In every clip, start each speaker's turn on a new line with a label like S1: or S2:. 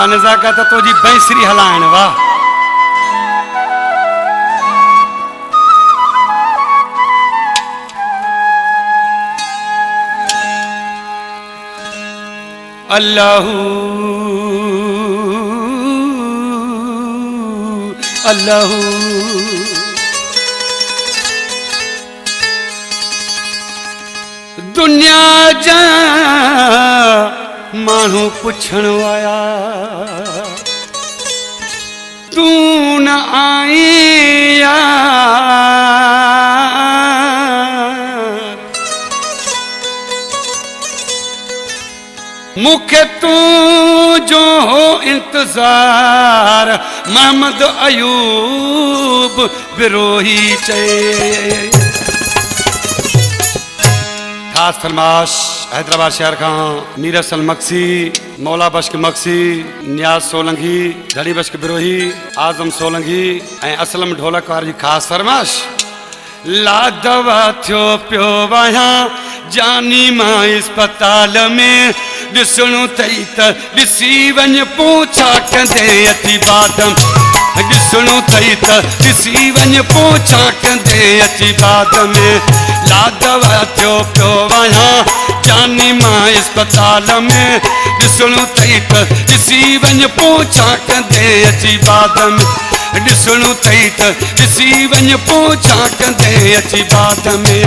S1: वाह नज़ाकत तो जी बैंसरी हलाइण वाह। अल्लाहू अल्लाहू दुनिया जा मानू पुछण आया तू न आईया मुखे तू जो हो इंतजार मोहम्मद अयूब बिरोही चे। खास फरमाश हैदराबाद शहर का मीर असल मक्सी, मौला बश्क मक्सी, नियाज सोलंकी, धड़ी बश्क बिरोही, आजम सोलंकी ऐं असलम ढोलक वार जी खास फरमाश। ला दवा थियो पियो वहा जानी मां अस्पताल में ॾिसणो तई त ॾिसी वञ पोछा कंदे अची बादम ॾिसणो तई त ॾिसी वञ पोछा कंदे अची बाद में। ला दवा थियो पियो वहा जानी मां अस्पताल में ॾिसणो तई त ॾिसी वञ पोछा कंदे अची बाद में ॾिसणो तई त ॾिसी वञ पोछा कंदे अची बाद में।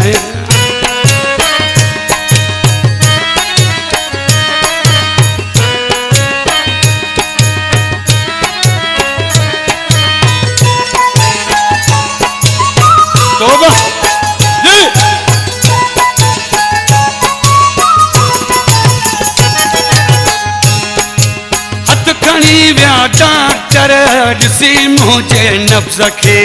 S1: हथ खणी विया डॉक्टर ॾिसी मुंहिंजे नब्ज़ खे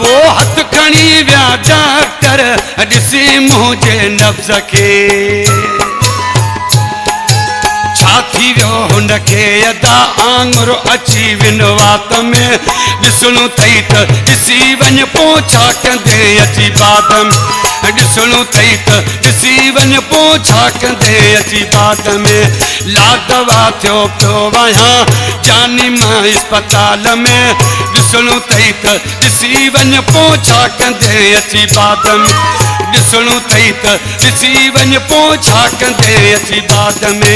S1: वो हथ खणी विया डॉक्टर ॾिसी मुंहिंजे नब्ज़ खे छाती वियो हुनखे अदा आंगुर अची विनो वात में ॾिसणो तई त ॾिसी वञ पोछा कंदे अची बाद में ॾिसणो तई त ॾिसी वञ पोछा कंदे अची बाद में। ला दवा थियो पियो वहा जानी मां अस्पताल में ॾिसणो तई त ॾिसी वञ पोछा कंदे अची बाद में ॾिसणो तई त ॾिसी वञ पोछा कंदे अची बाद में।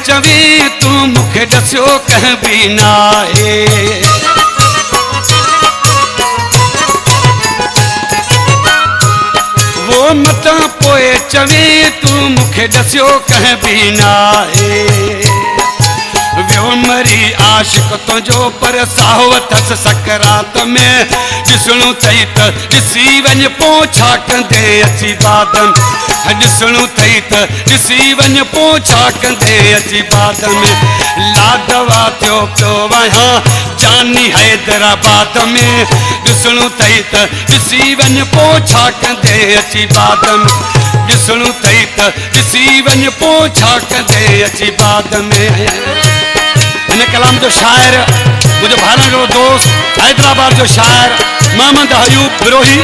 S1: चवी तू मुखे दस्यो कह भी नाहे वो मता पोए चवी तू मुखे दस्यो कह भी नाहे व्यो मरी आशिक तुझो पर साहवत सकरात में ॾिसणो तई त ॾिसी वञ पोछा कंदे अची बाद में ॾिसणो तई त ॾिसी वञ पोछा कंदे अची बाद में। ला दवा थियो पियो वहा जानी हैदराबाद में ॾिसणो तई त ॾिसी वञ पोछा कंदे अची बाद में ॾिसणो तई त ॾिसी वञ पोछा कंदे अची बाद में। इन कलाम जो शायर मुझे भारण जो दोस्त हैदराबाद जो शायर मोहम्मद अयूब बिरोही।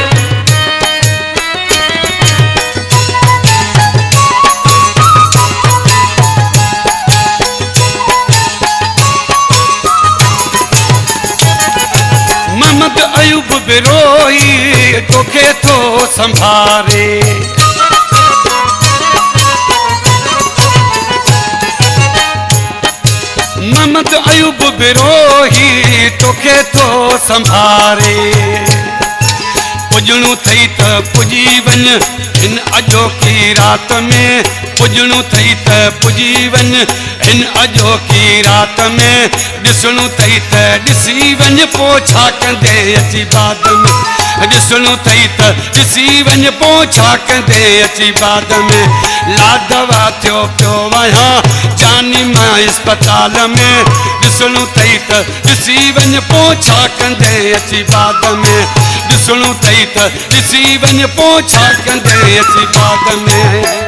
S1: मोहम्मद अयूब बिरोही तोखे तो संभारे मोहम्मद अयूब बिरोही तोखे तो संभारे पुजणो थई त पुजी वञ इन अॼोकी रात में पुजणो थई त पुजी वञ इन अॼोकी रात में ॾिसणो थई त ॾिसी वञ पोइ छा कंदे अची बाद में ॾिसणो थई त ॾिसी वञ पोइ छा कंदे अची बाद में लाडवा थियो पियो वहां जानी मां अस्पताल में ॾिसणो अथई त ॾिसी वञ पोइ छा कंदे अची बाद में ॾिसणो अथई त ॾिसी वञ पोइ छा कंदे अची बाद में